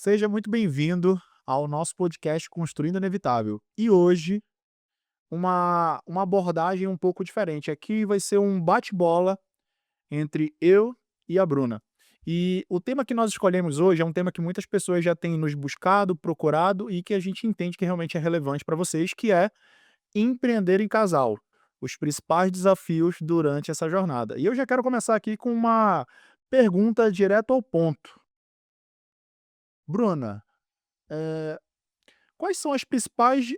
Seja muito bem-vindo ao nosso podcast Construindo o Inevitável. E hoje, uma abordagem um pouco diferente. Aqui vai ser um bate-bola entre eu e a Bruna. E o tema que nós escolhemos hoje é um tema que muitas pessoas já têm nos buscado, procurado e que a gente entende que realmente é relevante para vocês, que é empreender em casal. Os principais desafios durante essa jornada. E eu já quero começar aqui com uma pergunta direto ao ponto. Bruna, eh, quais são as principais,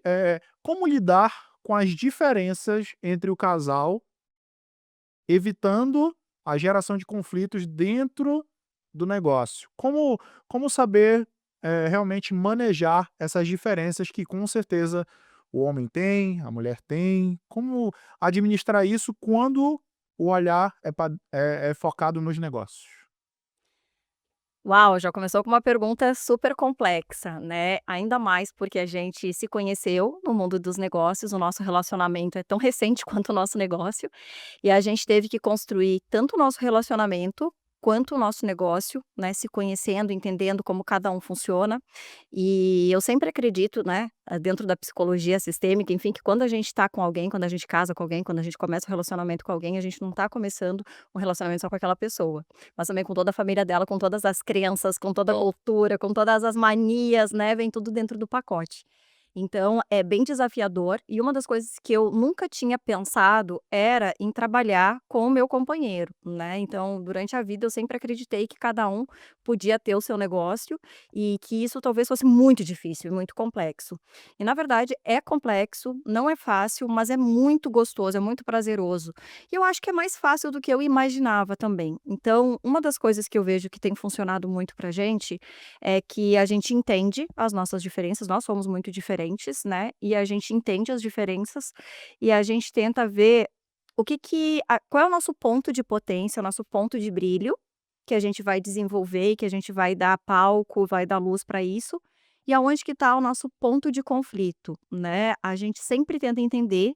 como lidar com as diferenças entre o casal, evitando a geração de conflitos dentro do negócio? Como saber, realmente manejar essas diferenças que com certeza o homem tem, a mulher tem, como administrar isso quando o olhar é focado nos negócios? Uau, já começou com uma pergunta super complexa, né, ainda mais porque a gente se conheceu no mundo dos negócios, o nosso relacionamento é tão recente quanto o nosso negócio, e a gente teve que construir tanto o nosso relacionamento, quanto o nosso negócio, né, se conhecendo, entendendo como cada um funciona. E eu sempre acredito, né, dentro da psicologia sistêmica, enfim, que quando a gente está com alguém, quando a gente casa com alguém, quando a gente começa um relacionamento com alguém, a gente não está começando um relacionamento só com aquela pessoa, mas também com toda a família dela, com todas as crenças, com toda a cultura, com todas as manias, né, vem tudo dentro do pacote. Então é bem desafiador e uma das coisas que eu nunca tinha pensado era em trabalhar com o meu companheiro, né, então durante a vida eu sempre acreditei que cada um podia ter o seu negócio e que isso talvez fosse muito difícil e muito complexo. E na verdade é complexo, não é fácil, mas é muito gostoso, é muito prazeroso. E eu acho que é mais fácil do que eu imaginava também. Então, uma das coisas que eu vejo que tem funcionado muito pra gente, é que a gente entende as nossas diferenças, nós somos muito diferentes, né, e a gente entende as diferenças, e a gente tenta ver o que que a qual é o nosso ponto de potência, o nosso ponto de brilho, que a gente vai desenvolver e que a gente vai dar palco, vai dar luz para isso, e aonde que está o nosso ponto de conflito, né. A gente sempre tenta entender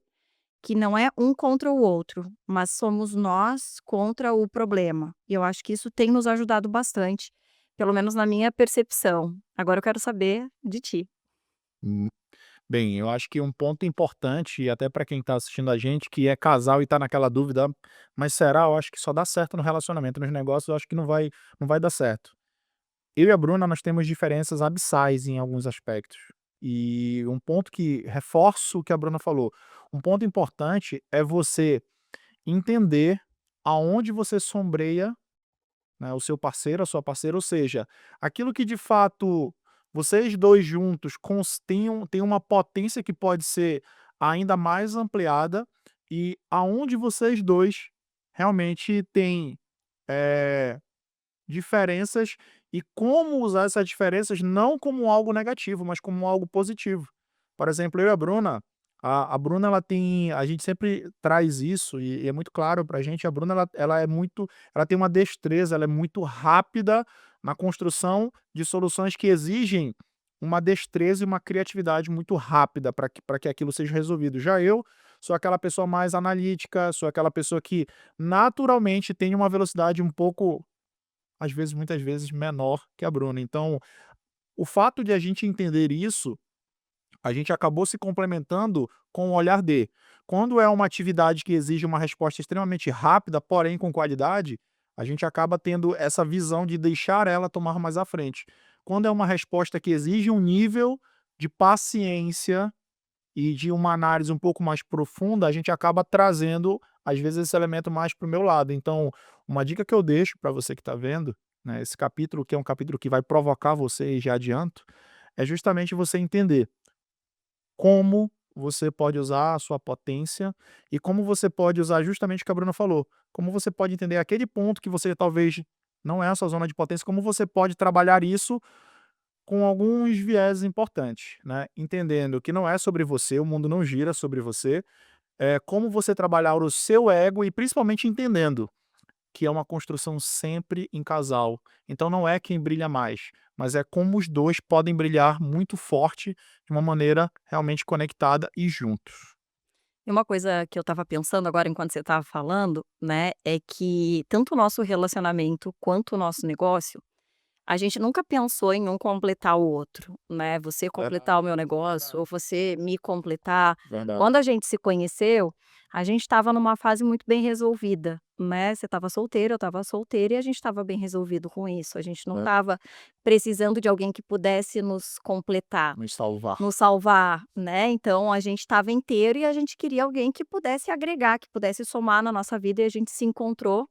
que não é um contra o outro, mas somos nós contra o problema. E eu acho que isso tem nos ajudado bastante, pelo menos na minha percepção. Agora eu quero saber de ti. Bem, eu acho que um ponto importante, e até para quem está assistindo a gente, que é casal e está naquela dúvida: "Mas será?", eu acho que só dá certo no relacionamento, nos negócios eu acho que não vai dar certo. Eu e a Bruna, nós temos diferenças abissais em alguns aspectos. E um ponto que reforço o que a Bruna falou, um ponto importante é você entender aonde você sombreia, né, o seu parceiro, a sua parceira, ou seja, aquilo que de fato vocês 2 juntos têm uma potência que pode ser ainda mais ampliada e aonde vocês 2 realmente têm, eh, diferenças e como usar essas diferenças não como algo negativo, mas como algo positivo. Por exemplo, eu e a Bruna, a Bruna a gente sempre traz isso e é muito claro pra gente, a Bruna ela tem uma destreza, ela é muito rápida na construção de soluções que exigem uma destreza e uma criatividade muito rápida para que aquilo seja resolvido. Já eu sou aquela pessoa mais analítica, sou aquela pessoa que naturalmente tem uma velocidade um pouco, às vezes, muitas vezes, menor que a Bruna. Então, o fato de a gente entender isso, a gente acabou se complementando com o olhar de quando é uma atividade que exige uma resposta extremamente rápida, porém com qualidade, a gente acaba tendo essa visão de deixar ela tomar mais à frente. Quando é uma resposta que exige um nível de paciência e de uma análise um pouco mais profunda, a gente acaba trazendo, às vezes, esse elemento mais para o meu lado. Então, uma dica que eu deixo para você que está vendo, né, esse capítulo, que é um capítulo que vai provocar você, e já adianto, é justamente você entender como você pode usar a sua potência e como você pode usar justamente o que a Bruna falou, como você pode entender aquele ponto que você talvez não é a sua zona de potência, como você pode trabalhar isso com alguns vieses importantes, né, entendendo que não é sobre você, o mundo não gira sobre você, é como você trabalhar o seu ego e principalmente entendendo que é uma construção sempre em casal. Então não é quem brilha mais, mas é como os 2 podem brilhar muito forte, de uma maneira realmente conectada e juntos. E uma coisa que eu estava pensando agora enquanto você estava falando, né, é que tanto o nosso relacionamento quanto o nosso negócio, A gente nunca pensou em um completar o outro, né, você completar Verdade, o meu negócio verdade, ou você me completar. verdade. Quando a gente se conheceu, a gente estava numa fase muito bem resolvida, né, você estava solteiro, eu estava solteira e a gente estava bem resolvido com isso, a gente não Né, estava precisando de alguém que pudesse nos completar, nos salvar. nos salvar, né, então a gente estava inteiro e a gente queria alguém que pudesse agregar, que pudesse somar na nossa vida e a gente se encontrou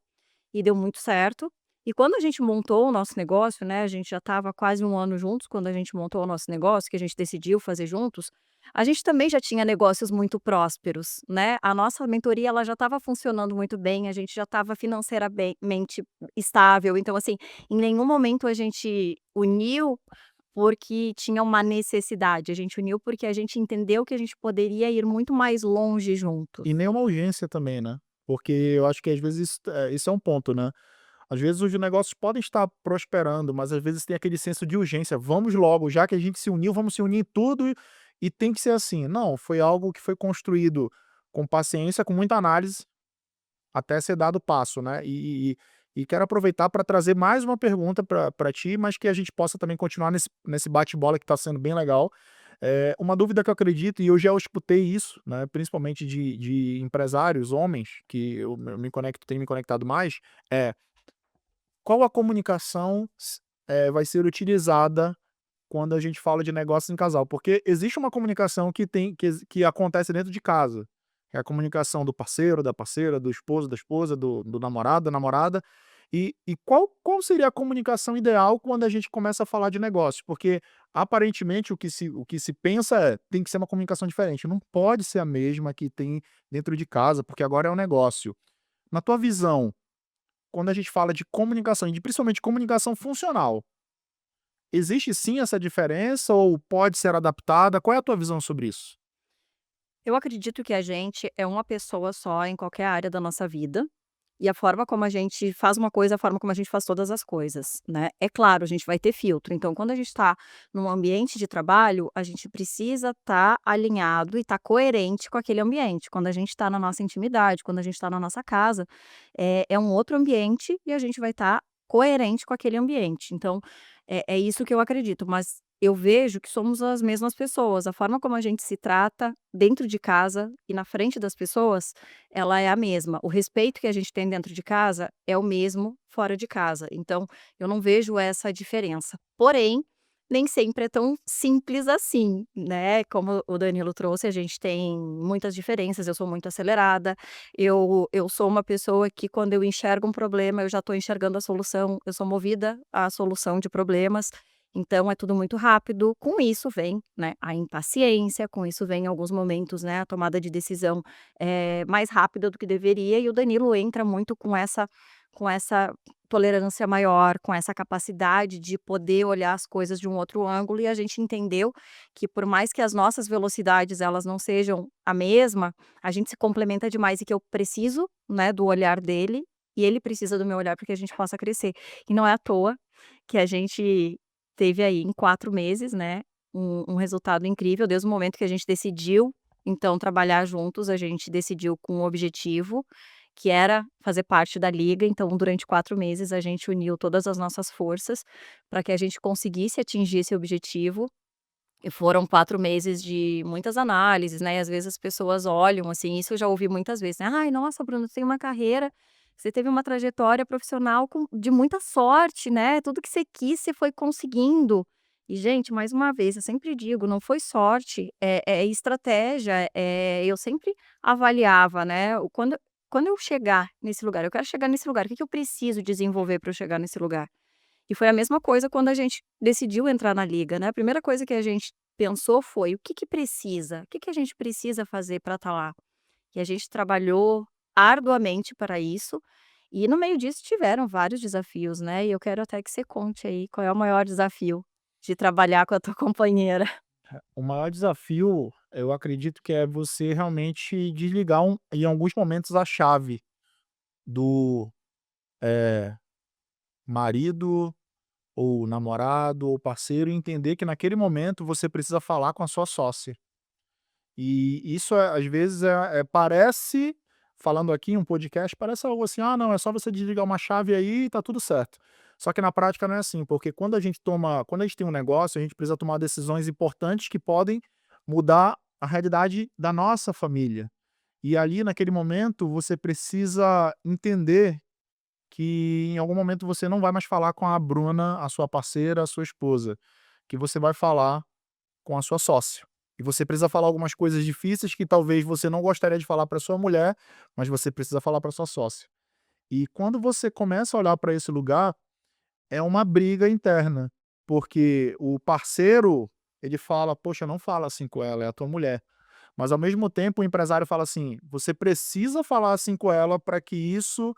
e deu muito certo. E quando a gente montou o nosso negócio, né, a gente já estava quase um ano juntos quando a gente montou o nosso negócio, que a gente decidiu fazer juntos, a gente também já tinha negócios muito prósperos, né. A nossa mentoria ela já estava funcionando muito bem, a gente já estava financeiramente estável, então assim, em nenhum momento a gente uniu porque tinha uma necessidade, a gente uniu porque a gente entendeu que a gente poderia ir muito mais longe juntos. E nem uma urgência também, né, porque eu acho que às vezes isso é um ponto, né. Às vezes os negócios podem estar prosperando, mas às vezes tem aquele senso de urgência, vamos logo, já que a gente se uniu, vamos se unir em tudo e tem que ser assim. Não, foi algo que foi construído com paciência, com muita análise, até ser dado o passo, né. E quero aproveitar para trazer mais uma pergunta para ti, mas que a gente possa também continuar nesse bate-bola que está sendo bem legal. Uma dúvida que eu acredito, e eu já escutei isso, né, principalmente de empresários, homens, que eu me conecto tenho me conectado mais, é qual a comunicação vai ser utilizada quando a gente fala de negócios em casal? Porque existe uma comunicação que acontece dentro de casa, que é a comunicação do parceiro, da parceira, do esposo, da esposa, do namorado, da namorada, e qual seria a comunicação ideal quando a gente começa a falar de negócio? Porque aparentemente o que se pensa tem que ser uma comunicação diferente, não pode ser a mesma que tem dentro de casa, porque agora é um negócio. Na tua visão, quando a gente fala de comunicação e de principalmente comunicação funcional, existe sim essa diferença ou pode ser adaptada? Qual é a tua visão sobre isso? Eu acredito que a gente é uma pessoa só em qualquer área da nossa vida, e a forma como a gente faz uma coisa é a forma como a gente faz todas as coisas, né. É claro, a gente vai ter filtro, então quando a gente está num ambiente de trabalho, a gente precisa estar alinhado e estar coerente com aquele ambiente. Quando a gente está na nossa intimidade, quando a gente está na nossa casa, é um outro ambiente e a gente vai estar coerente com aquele ambiente. Então, é isso que eu acredito, mas eu vejo que somos as mesmas pessoas. A forma como a gente se trata dentro de casa e na frente das pessoas, ela é a mesma. O respeito que a gente tem dentro de casa é o mesmo fora de casa. Então, eu não vejo essa diferença. Porém, nem sempre é tão simples assim, né? Como o Danilo trouxe, a gente tem muitas diferenças. Eu sou muito acelerada. Eu sou uma pessoa que, quando eu enxergo um problema, eu já estou enxergando a solução. Eu sou movida à solução de problemas. Então é tudo muito rápido, com isso vem, né, a impaciência, com isso vem em alguns momentos, né, a tomada de decisão, mais rápida do que deveria e o Danilo entra muito com essa tolerância maior, com essa capacidade de poder olhar as coisas de um outro ângulo e a gente entendeu que por mais que as nossas velocidades elas não sejam a mesma, a gente se complementa demais e que eu preciso, né, do olhar dele e ele precisa do meu olhar para que a gente possa crescer. E não é à toa que a gente teve aí em 4 meses, né, um resultado incrível desde o momento que a gente decidiu, então, trabalhar juntos, a gente decidiu com um objetivo, que era fazer parte da liga, então durante 4 meses a gente uniu todas as nossas forças, para que a gente conseguisse atingir esse objetivo, e foram 4 meses de muitas análises, né, e às vezes as pessoas olham, assim, isso eu já ouvi muitas vezes, né: "Ai, nossa, Bruno, você tem uma carreira, você teve uma trajetória profissional com de muita sorte, né, tudo que você quis, você foi conseguindo". E gente, mais uma vez, eu sempre digo, não foi sorte, é estratégia, eu sempre avaliava, né, o quando eu chegar nesse lugar, eu quero chegar nesse lugar, o que que eu preciso desenvolver para eu chegar nesse lugar? E foi a mesma coisa quando a gente decidiu entrar na liga, né, a primeira coisa que a gente pensou foi: "O que que precisa? O que que a gente precisa fazer para estar lá?". E a gente trabalhou arduamente para isso, e no meio disso tiveram vários desafios, né, e eu quero até que você conte aí qual é o maior desafio de trabalhar com a tua companheira. O maior desafio, eu acredito que é você realmente desligar em alguns momentos a chave do, eh, marido ou namorado ou parceiro e entender que naquele momento você precisa falar com a sua sócia. E isso às vezes parece, falando aqui em um podcast, parece algo assim: "Ah não, é só você desligar uma chave aí e tá tudo certo". Só que na prática não é assim, porque quando a gente tem um negócio, a gente precisa tomar decisões importantes que podem mudar a realidade da nossa família. E ali, naquele momento, você precisa entender que em algum momento você não vai mais falar com a Bruna, a sua parceira, a sua esposa, que você vai falar com a sua sócia. E você precisa falar algumas coisas difíceis que talvez você não gostaria de falar para sua mulher, mas você precisa falar para sua sócia. E quando você começa a olhar para esse lugar, é uma briga interna, porque o parceiro, ele fala: "Poxa, não fala assim com ela, é a tua mulher". Mas ao mesmo tempo o empresário fala assim: "Você precisa falar assim com ela para que isso,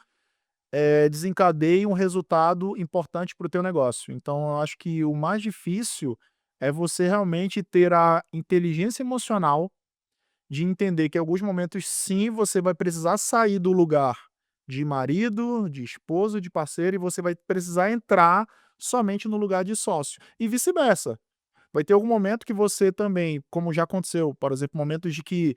desencadeie um resultado importante para o teu negócio". Então eu acho que o mais difícil é você realmente ter a inteligência emocional de entender que em alguns momentos sim, você vai precisar sair do lugar de marido, de esposo, de parceiro e você vai precisar entrar somente no lugar de sócio, e vice-versa. Vai ter algum momento que você também, como já aconteceu, por exemplo, momentos de que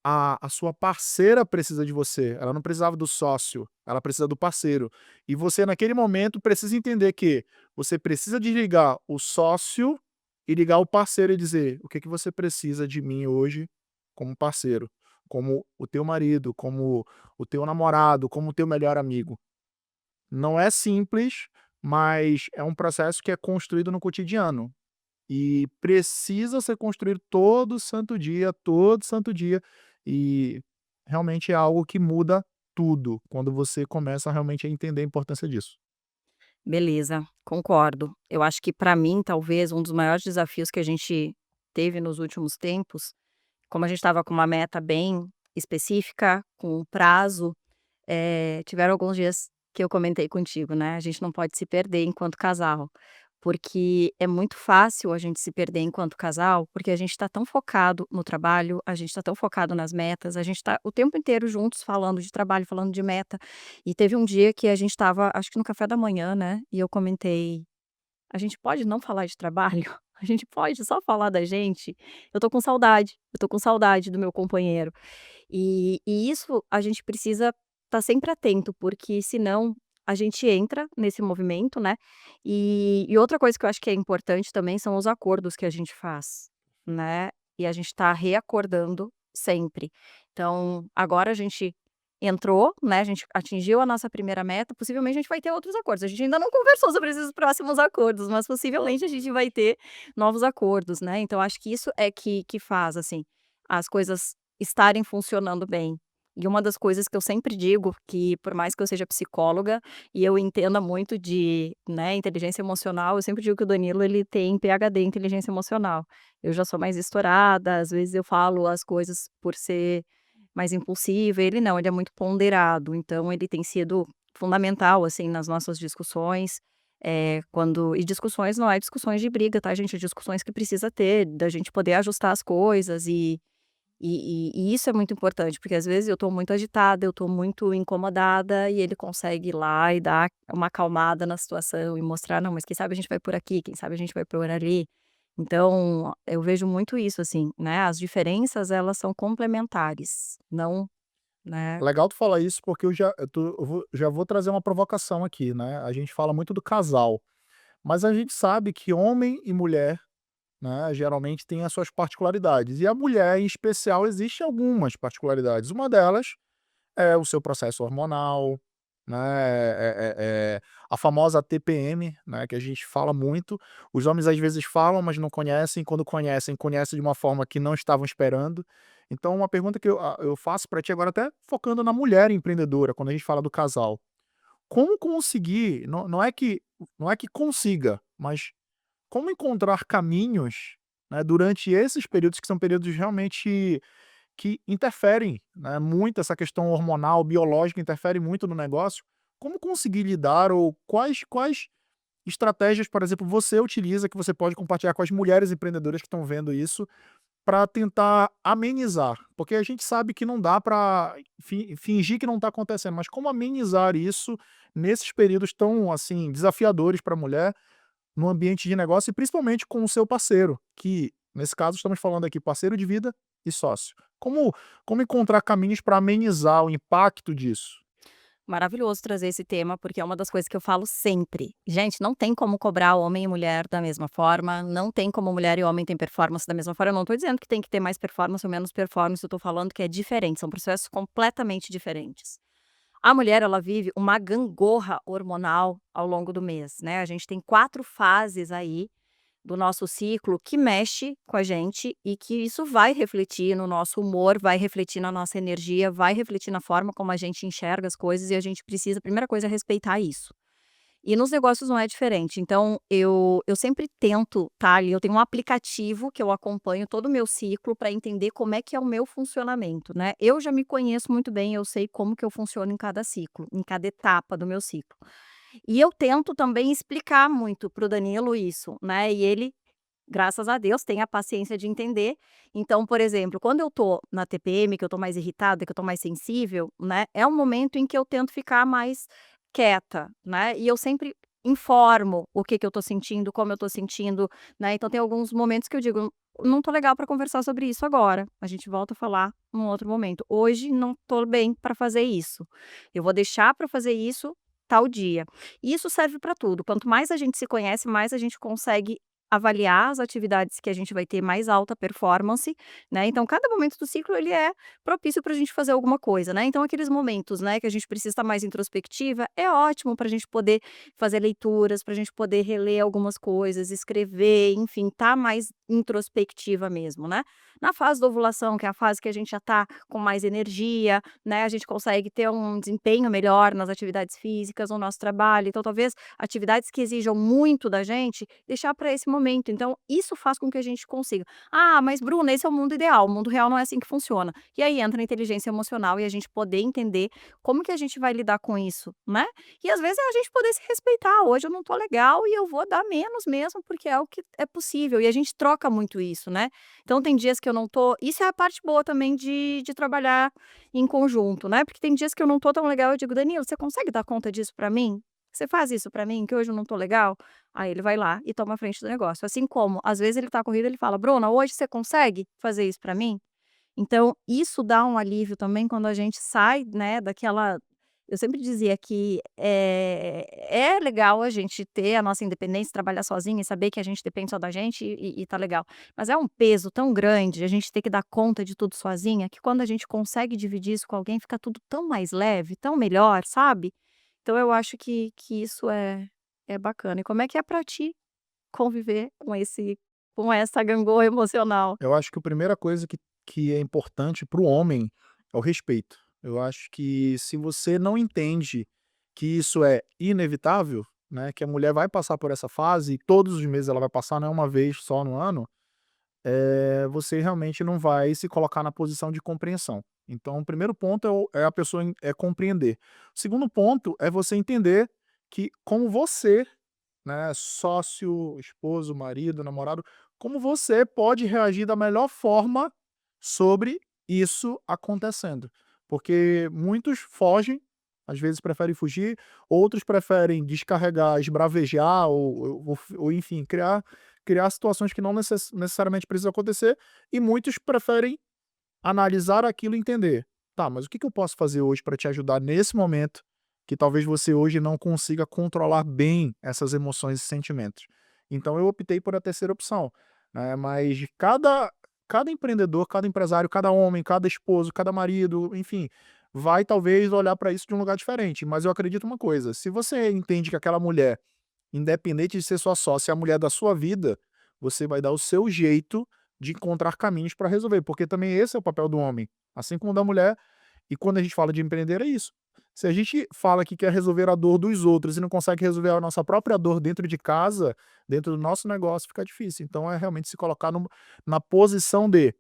a sua parceira precisa de você, ela não precisava do sócio, ela precisa do parceiro. E você naquele momento precisa entender que você precisa desligar o sócio e ligar o parceiro e dizer: "O que que você precisa de mim hoje como parceiro, como o teu marido, como o teu namorado, como o teu melhor amigo". Não é simples, mas é um processo que é construído no cotidiano. E precisa ser construído todo santo dia, e realmente é algo que muda tudo, quando você começa realmente a entender a importância disso. Beleza, concordo. Eu acho que para mim, talvez, um dos maiores desafios que a gente teve nos últimos tempos, como a gente estava com uma meta bem específica, com um prazo, tiveram alguns dias que eu comentei contigo, né, a gente não pode se perder enquanto casal, porque é muito fácil a gente se perder enquanto casal, porque a gente está tão focado no trabalho, a gente está tão focado nas metas, a gente está o tempo inteiro juntos falando de trabalho, falando de meta. E teve um dia que a gente estava, acho que no café da manhã, né, e eu comentei: "A gente pode não falar de trabalho? A gente pode só falar da gente? Eu tô com saudade, eu tô com saudade do meu companheiro". E isso a gente precisa estar sempre atento, porque senão a gente entra nesse movimento, né. E outra coisa que eu acho que é importante também são os acordos que a gente faz, né, e a gente tá reacordando sempre. Então, agora a gente entrou, né, a gente atingiu a nossa primeira meta, possivelmente a gente vai ter outros acordos. A gente ainda não conversou sobre esses próximos acordos, mas possivelmente a gente vai ter novos acordos, né. Então acho que isso é que faz, assim, as coisas estarem funcionando bem. E uma das coisas que eu sempre digo, que por mais que eu seja psicóloga e eu entenda muito de, né, inteligência emocional, eu sempre digo que o Danilo ele tem PhD em inteligência emocional. Eu já sou mais estourada, às vezes eu falo as coisas por ser mais impulsiva, ele não, ele é muito ponderado, então ele tem sido fundamental, assim, nas nossas discussões, quando e discussões não é discussões de briga, tá gente, é discussões que precisa ter, da gente poder ajustar as coisas e isso é muito importante, porque às vezes eu tô muito agitada, eu tô muito incomodada e ele consegue ir lá e dar uma acalmada na situação e mostrar: "Não, mas quem sabe a gente vai por aqui, quem sabe a gente vai por ali". Então, eu vejo muito isso, assim, né, as diferenças elas são complementares, não, né. Legal tu falar isso, porque eu vou trazer uma provocação aqui, né, a gente fala muito do casal, mas a gente sabe que homem e mulher, né, geralmente têm as suas particularidades, e a mulher em especial existe algumas particularidades, uma delas é o seu processo hormonal, né, a famosa TPM, né, que a gente fala muito. Os homens às vezes falam, mas não conhecem, quando conhecem, conhecem de uma forma que não estavam esperando. Então uma pergunta que eu faço para ti agora até focando na mulher empreendedora, quando a gente fala do casal. Como conseguir não é que consiga, mas como encontrar caminhos, né, durante esses períodos que são períodos realmente que interferem, né, muito essa questão hormonal, biológica, interfere muito no negócio. Como conseguir lidar ou quais estratégias, por exemplo, você utiliza que você pode compartilhar com as mulheres empreendedoras que estão vendo isso, para tentar amenizar? Porque a gente sabe que não dá para fingir que não está acontecendo, mas como amenizar isso nesses períodos tão, assim, desafiadores para a mulher, no ambiente de negócio e principalmente com o seu parceiro, que nesse caso estamos falando aqui parceiro de vida e sócio. Como encontrar caminhos para amenizar o impacto disso? Maravilhoso trazer esse tema, porque é uma das coisas que eu falo sempre. Gente, não tem como cobrar homem e mulher da mesma forma, não tem como mulher e homem têm performance da mesma forma. Eu não tô dizendo que tem que ter mais performance ou menos performance, eu tô falando que é diferente, são processos completamente diferentes. A mulher, ela vive uma gangorra hormonal ao longo do mês, né? A gente tem 4 fases aí do nosso ciclo que mexe com a gente e que isso vai refletir no nosso humor, vai refletir na nossa energia, vai refletir na forma como a gente enxerga as coisas e a gente precisa, a primeira coisa é respeitar isso. E nos negócios não é diferente, então eu sempre tento tá ali, eu tenho um aplicativo que eu acompanho todo o meu ciclo para entender como é que é o meu funcionamento, né. Eu já me conheço muito bem, eu sei como que eu funciono em cada ciclo, em cada etapa do meu ciclo. E eu tento também explicar muito para o Danilo isso, né, e ele, graças a Deus, tem a paciência de entender. Então, por exemplo, quando eu tô na TPM, que eu tô mais irritada, que eu tô mais sensível, né, é um momento em que eu tento ficar mais quieta, né, e eu sempre informo o que que eu tô sentindo, como eu tô sentindo, né, então tem alguns momentos que eu digo: "Não tô legal pra conversar sobre isso agora, a gente volta a falar num outro momento. Hoje não tô bem pra fazer isso. Eu vou deixar pra fazer isso tal dia". E isso serve pra tudo, quanto mais a gente se conhece, mais a gente consegue avaliar as atividades que a gente vai ter mais alta performance, né, então cada momento do ciclo ele é propício para a gente fazer alguma coisa, né, então aqueles momentos, né, que a gente precisa estar mais introspectiva, é ótimo para a gente poder fazer leituras, para a gente poder reler algumas coisas, escrever, enfim, tá mais introspectiva mesmo, né. Na fase da ovulação, que é a fase que a gente já tá com mais energia, né, a gente consegue ter um desempenho melhor nas atividades físicas, no nosso trabalho, então talvez atividades que exijam muito da gente, deixar para esse momento. Então, isso faz com que a gente consiga. Ah, mas Bruna, esse é o mundo ideal, o mundo real não é assim que funciona. E aí entra a inteligência emocional e a gente poder entender como que a gente vai lidar com isso, né? E às vezes é a gente poder se respeitar. Hoje eu não tô legal e eu vou dar menos mesmo, porque é o que é possível. E a gente troca muito isso, né? Então tem dias que eu não tô. Isso é a parte boa também de trabalhar em conjunto, né? Porque tem dias que eu não tô tão legal, eu digo, Danilo, você consegue dar conta disso pra mim? Você faz isso pra mim, que hoje eu não tô legal? Aí ele vai lá e toma a frente do negócio. Assim como, às vezes ele tá corrido, ele fala: "Bruna, hoje você consegue fazer isso pra mim?". Então, isso dá um alívio também quando a gente sai, né, daquela eu sempre dizia que, é legal a gente ter a nossa independência, trabalhar sozinha e saber que a gente depende só da gente e tá legal. Mas é um peso tão grande a gente ter que dar conta de tudo sozinha, que quando a gente consegue dividir isso com alguém, fica tudo tão mais leve, tão melhor, sabe? Então eu acho que isso é bacana. E como é que é pra ti conviver com essa gangorra emocional? Eu acho que a primeira coisa que é importante para o homem é o respeito. Eu acho que se você não entende que isso é inevitável, né, que a mulher vai passar por essa fase e todos os meses ela vai passar, não é uma vez só no ano, você realmente não vai se colocar na posição de compreensão. Então, o primeiro ponto é a pessoa compreender. O segundo ponto é você entender que como você, né, sócio, esposo, marido, namorado, como você pode reagir da melhor forma sobre isso acontecendo. Porque muitos fogem, às vezes preferem fugir, outros preferem descarregar, esbravejar ou enfim, criar situações que não necessariamente precisam acontecer, e muitos preferem analisar aquilo e entender: "Tá, mas o que que eu posso fazer hoje para te ajudar nesse momento, que talvez você hoje não consiga controlar bem essas emoções e sentimentos?". Então eu optei por a terceira opção, né, mas cada empreendedor, cada empresário, cada homem, cada esposo, cada marido, enfim, vai talvez olhar para isso de um lugar diferente, mas eu acredito uma coisa: se você entende que aquela mulher, independente de ser sua sócia, é a mulher da sua vida, você vai dar o seu jeito de encontrar caminhos para resolver, porque também esse é o papel do homem, assim como da mulher. E quando a gente fala de empreender é isso. Se a gente fala que quer resolver a dor dos outros e não consegue resolver a nossa própria dor dentro de casa, dentro do nosso negócio, fica difícil. Então é realmente se colocar na posição de: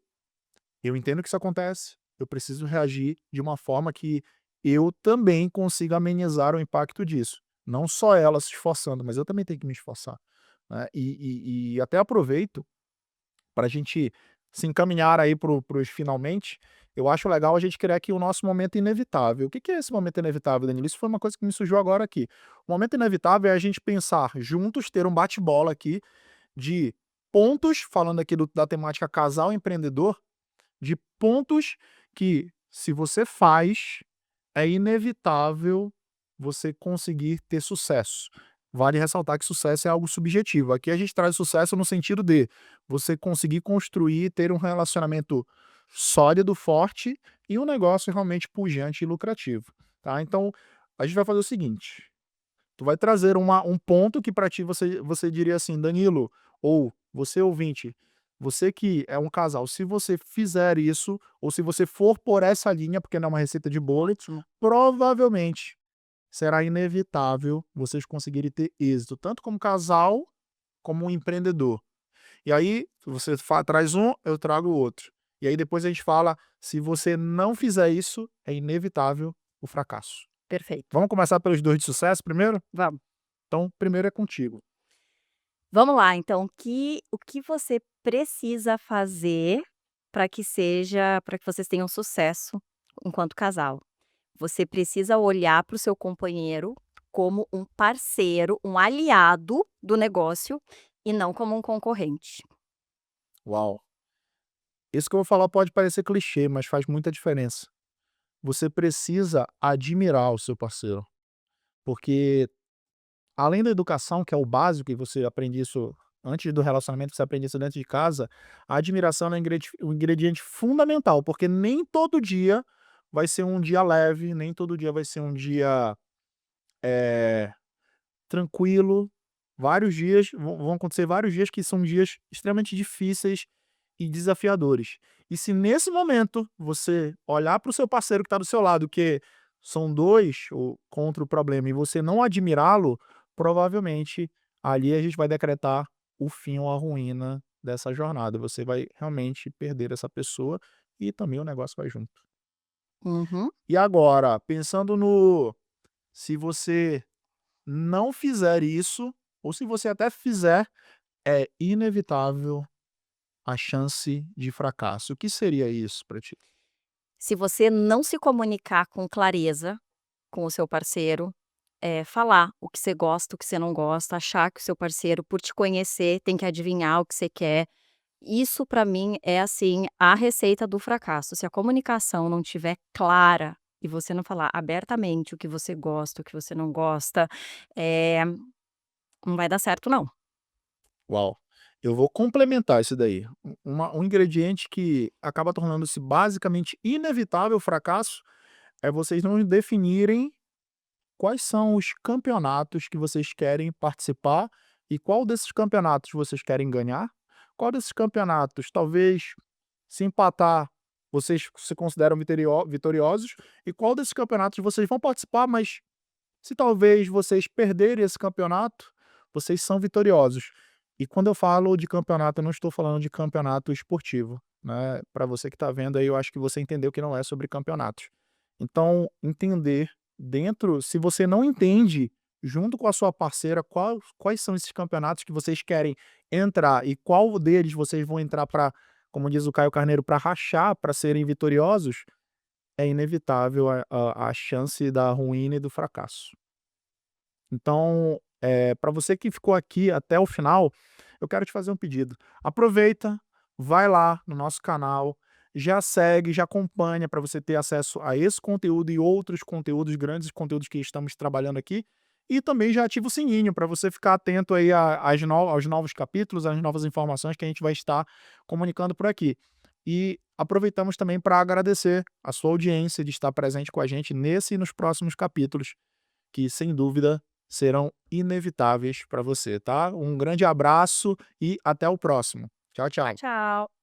eu entendo que isso acontece, eu preciso reagir de uma forma que eu também consiga amenizar o impacto disso. Não só ela se esforçando, mas eu também tenho que me esforçar, né. E até aproveito para a gente se encaminhar aí para os finalmente, eu acho legal a gente criar aqui o nosso momento inevitável. O que que é esse momento inevitável, Danilo? Isso foi uma coisa que me surgiu agora aqui. O momento inevitável é a gente pensar juntos, ter um bate-bola aqui de pontos, falando aqui da temática casal empreendedor, de pontos que, se você faz, é inevitável você conseguir ter sucesso. Vale ressaltar que sucesso é algo subjetivo. Aqui a gente traz sucesso no sentido de você conseguir construir, ter um relacionamento sólido, forte e um negócio realmente pujante e lucrativo, tá? Então, a gente vai fazer o seguinte: tu vai trazer um ponto que para ti você diria assim: "Danilo", ou você ouvinte, você que é um casal, se você fizer isso, ou se você for por essa linha, porque não é uma receita de bolo, Ótimo. provavelmente será inevitável vocês conseguirem ter êxito, tanto como casal, como um empreendedor. E aí, você traz um, eu trago o outro. E aí depois a gente fala, se você não fizer isso, é inevitável o fracasso. Perfeito. Vamos começar pelos 2 de sucesso primeiro? Vamos. Então, primeiro é contigo. Vamos lá, então, o que você precisa fazer para que vocês tenham sucesso enquanto casal? Você precisa olhar para o seu companheiro como um parceiro, um aliado do negócio e não como um concorrente. Uau! Isso que eu vou falar pode parecer clichê, mas faz muita diferença. Você precisa admirar o seu parceiro, porque além da educação, que é o básico, e você aprende isso antes do relacionamento, você aprende isso dentro de casa, a admiração é um ingrediente fundamental, porque nem todo dia vai ser um dia leve, nem todo dia vai ser um dia, eh, tranquilo. Vários dias vão acontecer vários dias que são dias extremamente difíceis e desafiadores. E se nesse momento você olhar para o seu parceiro que está do seu lado, que são 2 contra o problema, e você não admirá-lo, provavelmente ali a gente vai decretar o fim ou a ruína dessa jornada. Você vai realmente perder essa pessoa e também o negócio vai junto. Uhum. E agora, pensando no se você não fizer isso, ou se você até fizer, é inevitável a chance de fracasso. O que seria isso para ti? Se você não se comunicar com clareza com o seu parceiro, falar o que você gosta, o que você não gosta, achar que o seu parceiro, por te conhecer, tem que adivinhar o que você quer. Isso para mim é, assim, a receita do fracasso. Se a comunicação não tiver clara e você não falar abertamente o que você gosta, o que você não gosta, eh, não vai dar certo não. Uau! Eu vou complementar isso daí. Um ingrediente que acaba tornando-se basicamente inevitável o fracasso, é vocês não definirem quais são os campeonatos que vocês querem participar e qual desses campeonatos vocês querem ganhar, qual desses campeonatos talvez se empatar, vocês se consideram vitoriosos, e qual desses campeonatos vocês vão participar, mas se talvez vocês perderem esse campeonato, vocês são vitoriosos. E quando eu falo de campeonato, eu não estou falando de campeonato esportivo, né? Para você que está vendo aí, eu acho que você entendeu que não é sobre campeonatos. Então, entender dentro, se você não entende, junto com a sua parceira, quais são esses campeonatos que vocês querem entrar e qual deles vocês vão entrar para, como diz o Caio Carneiro, para rachar, para serem vitoriosos, é inevitável a chance da ruína e do fracasso. Então, pra você que ficou aqui até o final, eu quero te fazer um pedido. Aproveita, vai lá no nosso canal, já segue, já acompanha para você ter acesso a esse conteúdo e outros conteúdos, grandes conteúdos que estamos trabalhando aqui. E também já ativa o sininho para você ficar atento aí aos novos capítulos, às novas informações que a gente vai estar comunicando por aqui. E aproveitamos também para agradecer a sua audiência de estar presente com a gente nesse e nos próximos capítulos que sem dúvida serão inevitáveis para você, tá? Um grande abraço e até o próximo. Tchau, tchau. Tchau.